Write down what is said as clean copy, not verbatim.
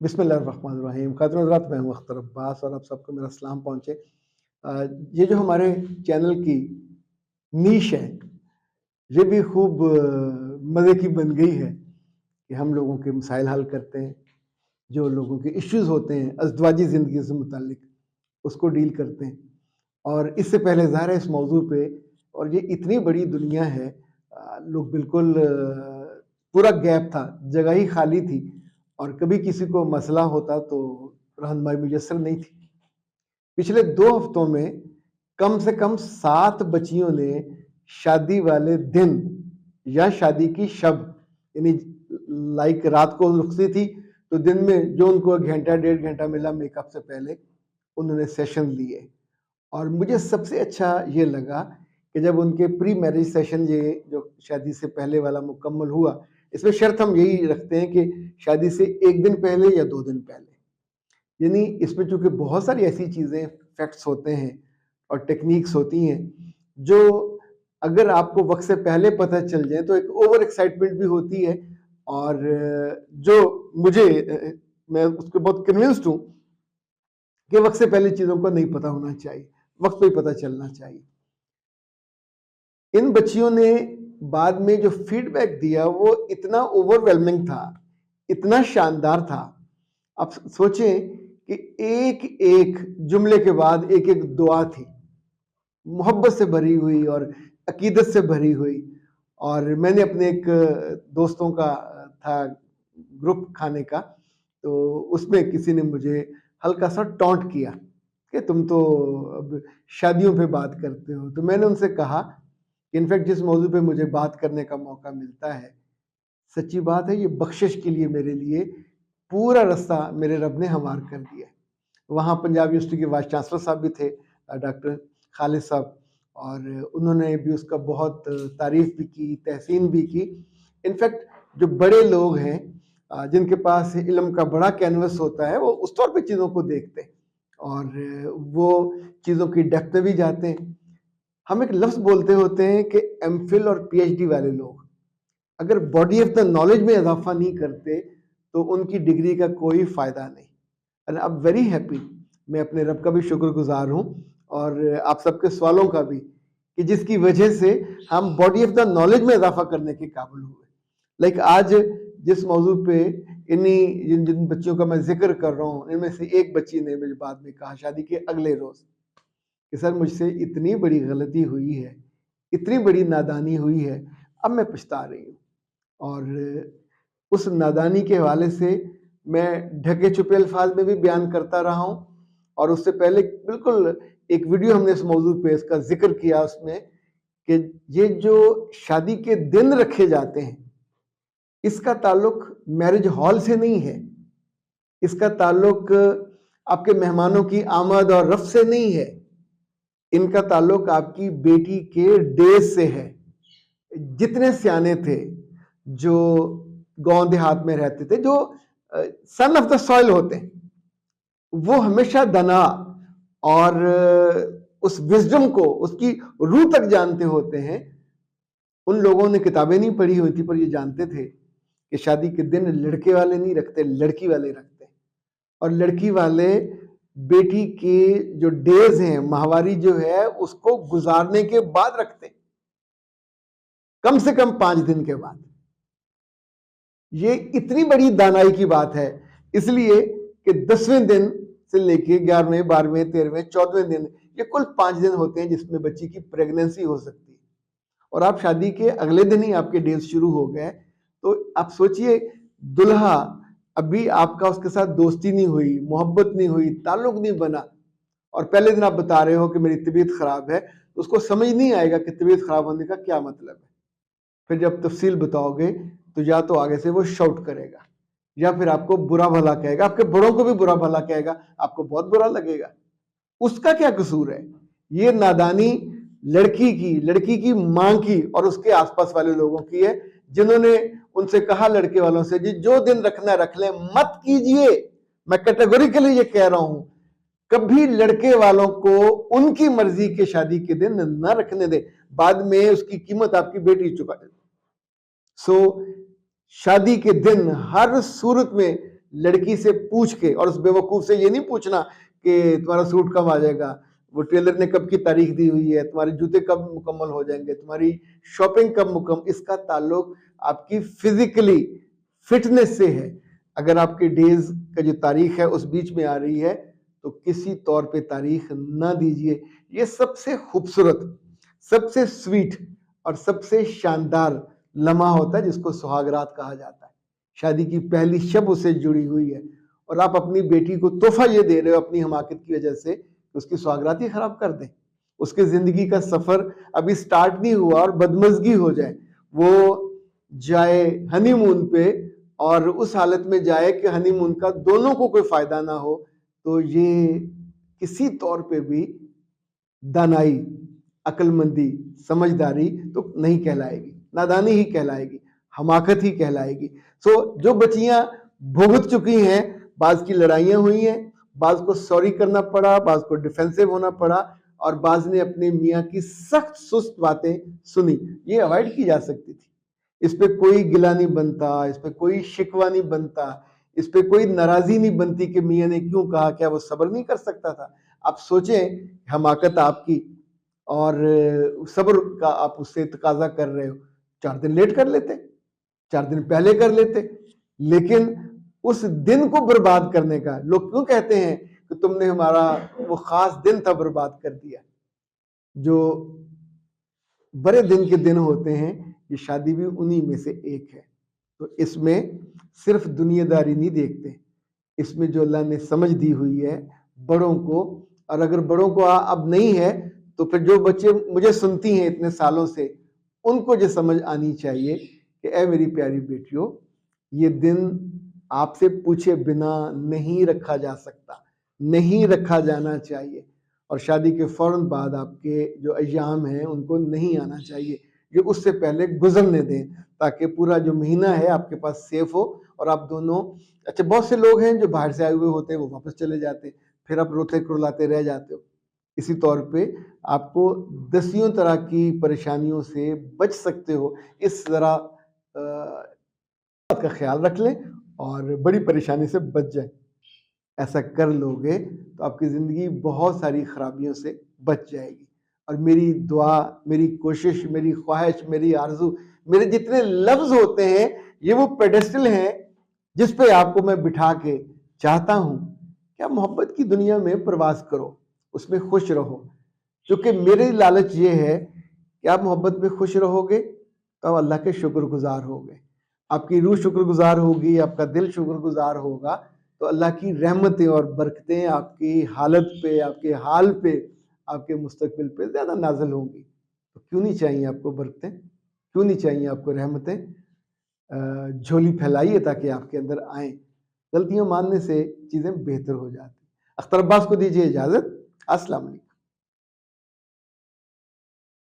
बिस्मिल्लाहिर्रहमानिर्रहीम। खातिन हज़रात, मैं हूँ अख्तर अब्बास और आप सबको मेरा सलाम पहुँचे। ये जो हमारे चैनल की नीश है, ये भी खूब मज़े की बन गई है कि हम लोगों के मसाइल हल करते हैं, जो लोगों के इश्यूज़ होते हैं अज़दवाजी ज़िंदगी से मुताल्लिक, उसको डील करते हैं। और इससे पहले ज़ाहिर है इस मौजू पे, और ये इतनी बड़ी दुनिया है, लोग बिल्कुल पूरा गैप था, जगह ही खाली थी और कभी किसी को मसला होता तो रहनुमाई मुयस्सर नहीं थी। पिछले 2 हफ्तों में कम से कम 7 बच्चियों ने शादी वाले दिन या शादी की शब, यानी लाइक रात को रुखसती थी तो दिन में जो उनको घंटा 1.5 घंटा मिला मेकअप से पहले, उन्होंने सेशन लिए। और मुझे सबसे अच्छा ये लगा कि जब उनके प्री मैरिज सेशन, ये जो शादी से पहले वाला मुकम्मल हुआ, इसमें शर्त हम यही रखते हैं कि शादी से 1 दिन पहले या 2 दिन पहले, यानी इसमें चूंकि बहुत सारी ऐसी चीज़ें, फैक्ट्स होते हैं और टेक्निक्स होती हैं जो अगर आपको वक्त से पहले पता चल जाए तो एक ओवर एक्साइटमेंट भी होती है। और जो मुझे मैं उसको बहुत कन्विंस्ड हूँ कि वक्त से पहले चीज़ों को नहीं पता होना चाहिए, वक्त पे ही पता चलना चाहिए। इन बच्चियों ने बाद में जो फीडबैक दिया वो इतना ओवरवेलमिंग था, इतना शानदार था। आप सोचें कि एक एक जुमले के बाद एक एक दुआ थी, मोहब्बत से भरी हुई और अकीदत से भरी हुई। और मैंने अपने एक दोस्तों का था ग्रुप खाने का, तो उसमें किसी ने मुझे हल्का सा टॉन्ट किया कि तुम तो अब शादियों पे बात करते हो। तो मैंने उनसे कहा कि इनफैक्ट जिस मौजू पे मुझे बात करने का मौका मिलता है, सच्ची बात है, ये बख्शिश के लिए मेरे लिए पूरा रास्ता मेरे रब ने हमार कर दिया। वहाँ पंजाब यूनिवर्सिटी के वाइस चांसलर साहब भी थे, डॉक्टर खालिद साहब, और उन्होंने भी उसका बहुत तारीफ भी की, तहसीन भी की। इनफैक्ट जो बड़े लोग हैं, जिनके पास इल्म का बड़ा कैनवस होता है, वो उस तौर पे चीज़ों को देखते हैं और वो चीज़ों की डेप्थ में भी जाते हैं। हम एक लफ्ज़ बोलते होते हैं कि एमफिल और पीएचडी वाले लोग अगर बॉडी ऑफ द नॉलेज में इजाफा नहीं करते तो उनकी डिग्री का कोई फ़ायदा नहीं। And I am very happy, मैं अपने रब का भी शुक्रगुजार हूँ और आप सबके सवालों का भी, कि जिसकी वजह से हम बॉडी ऑफ द नॉलेज में इजाफा करने के काबिल हुए। लाइक आज जिस मौजू पे इन्हीं जिन बच्चियों का मैं जिक्र कर रहा हूँ, इनमें से एक बच्ची ने मुझे बाद में कहा शादी के अगले रोज़ कि सर मुझसे इतनी बड़ी गलती हुई है, इतनी बड़ी नादानी हुई है, अब मैं पछता रही हूँ। और उस नादानी के हवाले से मैं ढके छुपे अल्फाज में भी बयान करता रहा हूँ। और उससे पहले बिल्कुल एक वीडियो हमने इस मौजू पे इसका जिक्र किया उसमें, कि ये जो शादी के दिन रखे जाते हैं, इसका ताल्लुक मैरिज हॉल से नहीं है, इसका ताल्लुक आपके मेहमानों की आमद और रफ्त से नहीं है, इनका ताल्लुक आपकी बेटी के डेज से है। जितने सियाने थे जो गांव देहात में रहते थे, जो सन ऑफ द सॉइल होते हैं, वो हमेशा दना और उस विजडम को, उसकी रूह तक जानते होते हैं। उन लोगों ने किताबें नहीं पढ़ी हुई थी, पर ये जानते थे कि शादी के दिन लड़के वाले नहीं रखते, लड़की वाले रखते। और लड़की वाले बेटी के जो डेज हैं, माहवारी जो है, उसको गुजारने के बाद रखते, कम से कम 5 दिन के बाद। ये इतनी बड़ी दानाई की बात है, इसलिए कि 10वें दिन से लेके 11वें, 12वें, 13वें, 14वें दिन, ये कुल 5 दिन होते हैं जिसमें बच्ची की प्रेगनेंसी हो सकती है। और आप शादी के अगले दिन ही आपके डेज शुरू हो गए, तो आप सोचिए, दुल्हा अभी आपका उसके साथ दोस्ती नहीं हुई, मोहब्बत नहीं हुई, ताल्लुक नहीं बना, और पहले दिन आप बता रहे हो कि मेरी तबीयत खराब है, तो उसको समझ नहीं आएगा कि तबीयत खराब होने का क्या मतलब है। फिर जब तफसील बताओगे तो या तो आगे से वो शाउट करेगा, या फिर आपको बुरा भला कहेगा, आपके बड़ों को भी बुरा भला कहेगा, आपको बहुत बुरा लगेगा। उसका क्या कसूर है? ये नादानी लड़की की मां की और उसके आसपास वाले लोगों की है, जिन्होंने उनसे कहा लड़के वालों से, जी जो दिन रखना रख ले, मत कीजिए। मैं कैटेगोरिकली ये कह रहा हूं, कभी लड़के वालों को उनकी मर्जी के शादी के दिन न रखने दे, बाद में उसकी कीमत आपकी बेटी चुका दे। सो शादी के दिन हर सूरत में लड़की से पूछ के, और उस बेवकूफ़ से ये नहीं पूछना कि तुम्हारा सूट कब आ जाएगा, वो टेलर ने कब की तारीख दी हुई है, तुम्हारे जूते कब मुकम्मल हो जाएंगे, तुम्हारी शॉपिंग कब मुकम्मल, इसका ताल्लुक आपकी फिजिकली फिटनेस से है। अगर आपके डेज का जो तारीख है उस बीच में आ रही है तो किसी तौर पे तारीख ना दीजिए। ये सबसे खूबसूरत, सबसे स्वीट और सबसे शानदार लम्हा होता है जिसको सुहागरात कहा जाता है। शादी की पहली शब उससे जुड़ी हुई है और आप अपनी बेटी को तोहफा ये दे रहे हो अपनी हमाकत की वजह से कि उसकी सुहागरात ही खराब कर दें, उसके जिंदगी का सफर अभी स्टार्ट नहीं हुआ और बदमजगी हो जाए, वो जाए हनीमून पे और उस हालत में जाए कि हनीमून का दोनों को कोई फायदा ना हो, तो ये किसी तौर पे भी दानाई, अक्लमंदी, समझदारी तो नहीं कहलाएगी, नादानी ही कहलाएगी, हमाकत ही कहलाएगी। सो जो बच्चियां भुगत चुकी हैं, बाज की लड़ाइयां हुई हैं, बाज को सॉरी करना पड़ा, बाज को डिफेंसिव होना पड़ा और बाज ने अपने मियाँ की सख्त सुस्त बातें सुनी, ये अवॉइड की जा सकती थी। इस पे कोई गिला नहीं बनता, इस पे कोई शिकवा नहीं बनता, इस पे कोई नाराजगी नहीं बनती कि मियाँ ने क्यों कहा, क्या वो सब्र नहीं कर सकता था। आप सोचें, हमाकत आपकी और सब्र का आप उससे तकाजा कर रहे हो, 4 दिन लेट कर लेते, 4 दिन पहले कर लेते, लेकिन उस दिन को बर्बाद करने का, लोग क्यों कहते हैं कि तुमने हमारा वो खास दिन था बर्बाद कर दिया। जो बड़े दिन के दिन होते हैं, ये शादी भी उन्हीं में से एक है। तो इसमें सिर्फ दुनियादारी नहीं देखते, इसमें जो अल्लाह ने समझ दी हुई है बड़ों को, और अगर बड़ों को अब नहीं है तो फिर जो बच्चे मुझे सुनती हैं इतने सालों से, उनको जो समझ आनी चाहिए कि ऐ मेरी प्यारी बेटियों, ये दिन आपसे पूछे बिना नहीं रखा जा सकता, नहीं रखा जाना चाहिए, और शादी के फौरन बाद आपके जो अय्याम हैं उनको नहीं आना चाहिए, ये उससे पहले गुजरने दें ताकि पूरा जो महीना है आपके पास सेफ हो और आप दोनों। अच्छा, बहुत से लोग हैं जो बाहर से आए हुए होते हैं, वो वापस चले जाते हैं, फिर आप रोते कुरलाते रह जाते हो। इसी तौर पे आपको दसियों तरह की परेशानियों से बच सकते हो, इस जरा का ख्याल रख लें और बड़ी परेशानी से बच जाए। ऐसा कर लोगे तो आपकी ज़िंदगी बहुत सारी खराबियों से बच जाएगी। और मेरी दुआ, मेरी कोशिश, मेरी ख्वाहिश, मेरी आरज़ू, मेरे जितने लफ्ज़ होते हैं ये वो पेडेस्टल हैं जिस पे आपको मैं बिठा के चाहता हूँ कि आप मोहब्बत की दुनिया में प्रवास करो, उसमें खुश रहो। क्योंकि मेरी लालच ये है कि आप मोहब्बत में खुश रहोगे तो आप अल्लाह के शुक्रगुजार होगे, आपकी रूह शुक्रगुजार होगी, आपका दिल शुक्रगुजार होगा, तो अल्लाह की रहमतें और बरकतें आपकी हालत पे, आपके हाल पे, आपके मुस्तकबिल पे ज़्यादा नाज़िल होंगी। तो क्यों नहीं चाहिए आपको बरकतें, क्यों नहीं चाहिए आपको रहमतें? झोली फैलाइए ताकि आपके अंदर आएँ। गलतियाँ मानने से चीज़ें बेहतर हो जाती हैं। अख्तर अब्बास को दीजिए इजाज़त। अस्सलाम वालेकुम।